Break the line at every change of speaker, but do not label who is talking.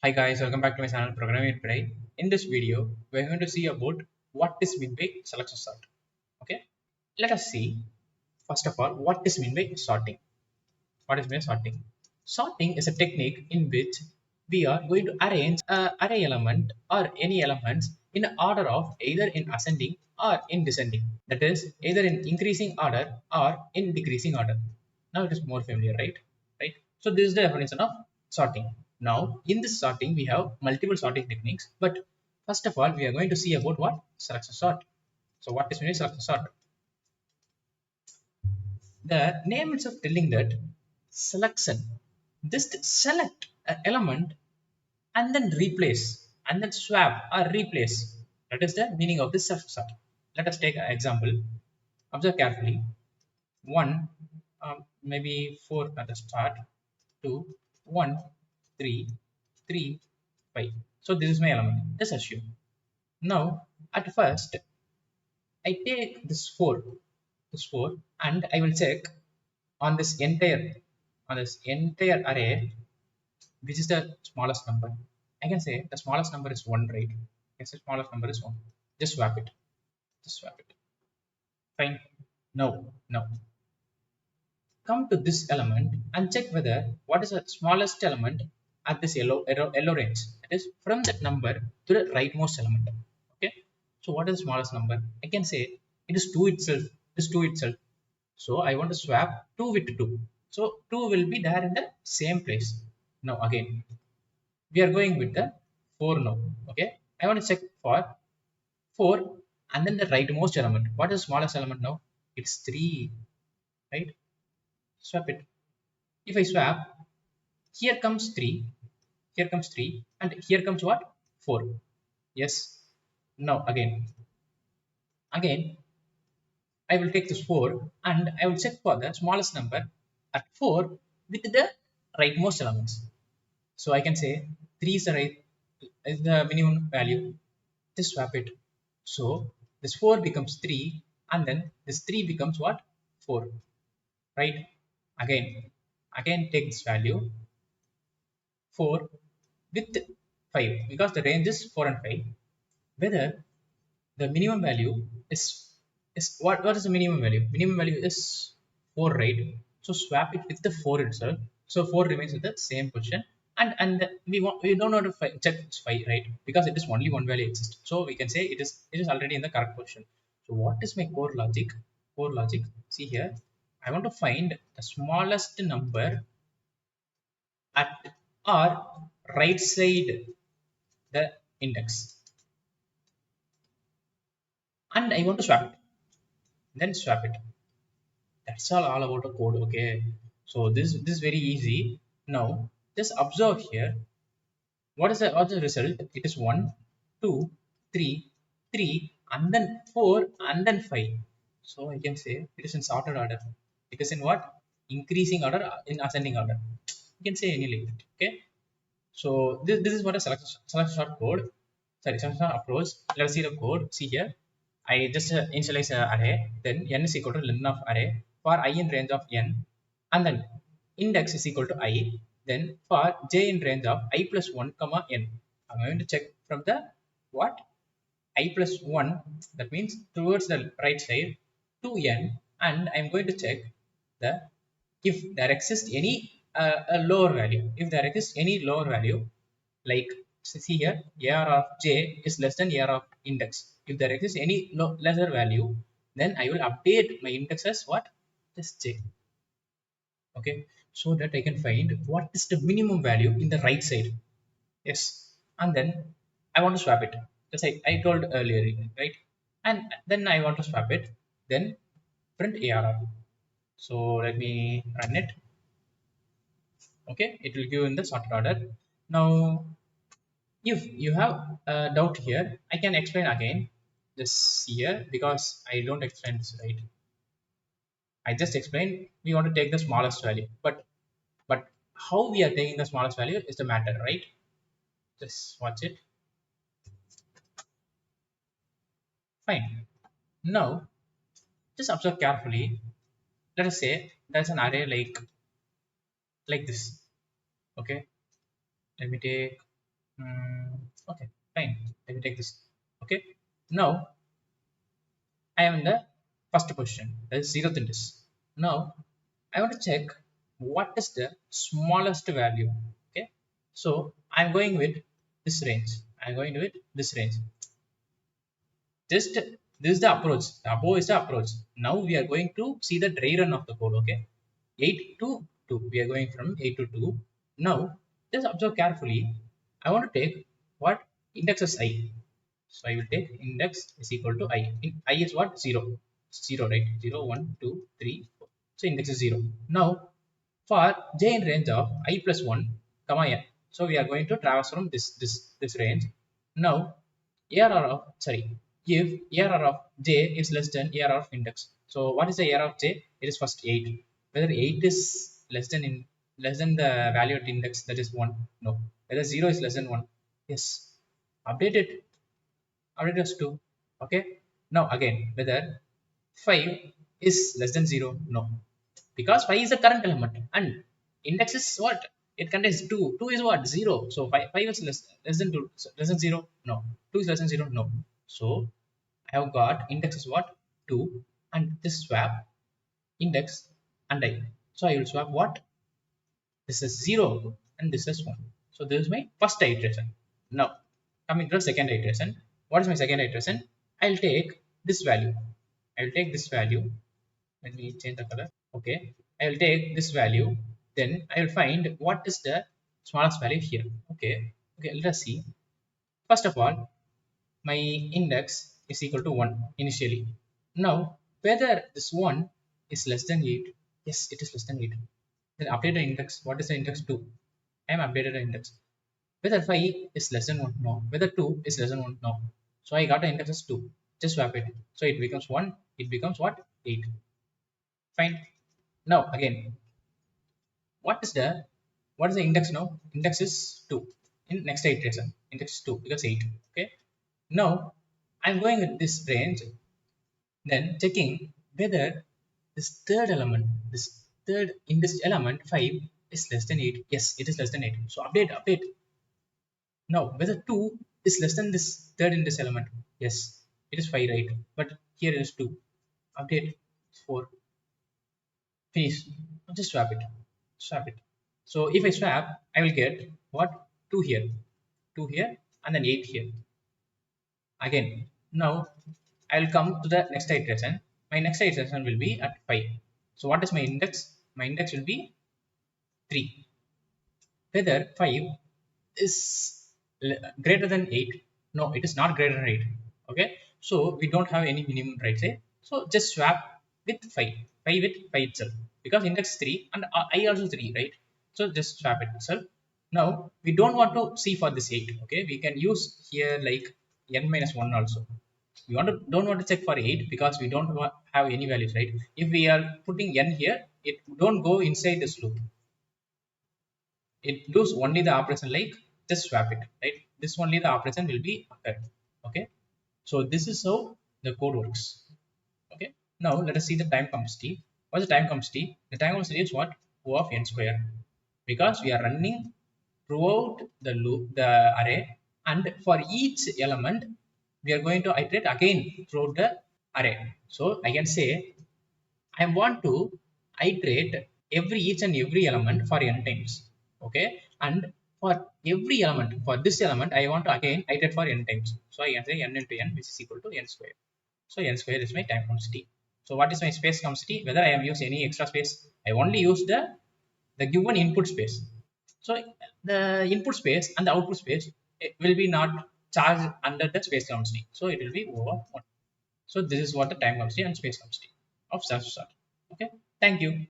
Hi guys, welcome back to my channel Programming with Pirai. In this video, we're going to see about what is meant by selection sort. Okay, let us see first of all what is meant by sorting. What is meant by sorting? Sorting is a technique in which we are going to arrange a array element or any elements in order of either in ascending or in descending. That is either in increasing order or in decreasing order. Now it is more familiar, right? Right. So this is the definition of sorting. Now in this sorting we have multiple sorting techniques, but first of all we are going to see about what selection sort. So what is meant by selection sort? The name itself telling that selection. Just select an element and then replace and then swap or replace. That is the meaning of this selection sort. Let us take an example. Observe carefully. 1, maybe 4 at the start, 2, 1, 3, 3, 5. So this is my element. Just assume. Now, at first, I take this 4, and I will check on this entire array, which is the smallest number. I can say the smallest number is 1, right? Yes, the smallest number is 1. Just swap it. Just swap it. Fine. No, no. Come to this element and check whether what is the smallest element at this yellow range. That is from that number to the rightmost element. Okay. So what is the smallest number? I can say it is 2 itself. It is 2 itself. So I want to swap 2 with 2. So 2 will be there in the same place. Now again, we are going with the 4 now. Okay. I want to check for 4 and then the rightmost element. What is the smallest element now? It's 3, right? Swap it. If I swap, here comes 3, here comes 3, and here comes what? 4. Yes. Now again, I will take this 4 and I will check for the smallest number at 4 with the rightmost elements. So I can say 3 is the minimum value. Just swap it. So this 4 becomes 3, and then this 3 becomes what? 4. Right? Again take this value 4 with 5 because the range is 4 and 5. Whether the minimum value is what is the minimum value? Minimum value is 4, right? So swap it with the 4 itself. So 4 remains with the same position, and we don't want to check it's 5, right? Because it is only one value exists. So we can say it is already in the correct position. So what is my core logic? Core logic. See here, I want to find the smallest number at or right side the index, and I want to swap it. Then swap it. That's all about the code. Okay, so this is very easy. Now just observe here. What's the result? It is 1, 2, 3, 3, and then 4, and then 5. So I can say it is in sorted order. It is in what? Increasing order, in ascending order. You can say any like that. Okay. So this is what a selection sort code. Sorry, selection sort approach. Let's see the code. See here. I just initialize an array. Then n is equal to length of array for I in range of n, and then index is equal to I. Then for j in range of I plus 1 comma n. I'm going to check from the what? I plus 1. That means towards the right side to n, and I'm going to check the if there exists any a lower value. If there exists any lower value, like see here, AR of j is less than AR of index. If there exists any lesser value, then I will update my index as what? Just j. Okay, so that I can find what is the minimum value in the right side. Yes, and then I want to swap it, just like I told earlier, right? And then I want to swap it, then print ARR. So let me run it. Okay, it will give in the sorted order. Now if you have a doubt here, I can explain again this here, because I don't explain this right. I just explained we want to take the smallest value, but how we are taking the smallest value is the matter, right? Just watch it. Fine. Now just observe carefully. Let us say there's an array like this. Okay, let me take Okay, fine. Let me take this. Okay. Now I am in the first position. That is zeroth index. Now I want to check what is the smallest value. Okay. So I'm going with this range. I'm going with this range. Just this is the approach. The above is the approach. Now we are going to see the dry run of the code. Okay. 8 to 2. We are going from 8 to 2. Now just observe carefully. I want to take what index is I. So I will take index is equal to I. I is what? 0. 0, right? 0, 1, 2, 3, 4. So index is 0. Now for j in range of I plus 1 comma n. So we are going to traverse from this range. Now ARR of sorry, if ARR of j is less than ARR of index. So what is the ARR of j? It is first 8. Whether 8 is less than the value at index, that is 1. No. Whether 0 is less than 1. Yes. Update it. Update as 2. Okay. Now again, whether 5 is less than 0. No. Because 5 is the current element and index is what? It contains 2. 2 is what? 0. So 5 is less than 2. So less than 0? No. 2 is less than 0? No. So I have got index is what? 2 and this swap index and I. So I will swap what? This is 0 and this is 1. So this is my first iteration. Now coming to the second iteration. What is my second iteration? I will take this value. I will take this value. Let me change the color. Okay. I will take this value. Then I will find what is the smallest value here. Okay. Okay. Let us see. First of all, my index is equal to 1 initially. Now, whether this 1 is less than 8, yes, it is less than 8. Then update the index. What is the index 2? I am updated the index. Whether 5 is less than 1, no. Whether 2 is less than 1, no. So I got the index as 2. Just swap it. So it becomes 1. It becomes what? 8. Fine. Now again, what is the index now? Index is 2. In next iteration, index is 2 because 8. Okay. Now I'm going with this range, then checking whether this third element, this third in this element 5 is less than 8. Yes, it is less than 8. So update. Now whether 2 is less than this third in this element. Yes, it is 5, right? But here it is 2. Update 4. Finish. Just swap it. Swap it. So if I swap, I will get what? 2 here. 2 here and then 8 here. Again, now I will come to the next iteration. My next iteration will be at 5. So what is my index? My index will be 3. Whether 5 is greater than 8? No, it is not greater than 8. Okay. So we don't have any minimum right say. So just swap with 5. 5 with 5 itself. Because index 3 and I also 3, right? So just swap it itself. Now we don't want to see for this 8. Okay. We can use here like n minus 1 also. We don't want to check for 8 because we don't have any values, right? If we are putting n here, it don't go inside this loop. It does only the operation like just swap it, right? This only the operation will be occurred. Okay. So this is how the code works. Okay. Now let us see the time complexity. What's the time complexity? The time complexity is what? O of n square. Because we are running throughout the loop, the array, and for each element, we are going to iterate again throughout the array. So I can say I want to iterate each and every element for n times. Okay. And for every element, for this element, I want to again iterate for n times. So I can say n into n, which is equal to n square. So n square is my time complexity. So what is my space complexity? Whether I am using any extra space, I only use the given input space. So the input space and the output space, it will be not charged under the space complexity. So it will be over 1. So this is what the time complexity and space complexity of such sort. Okay. Thank you.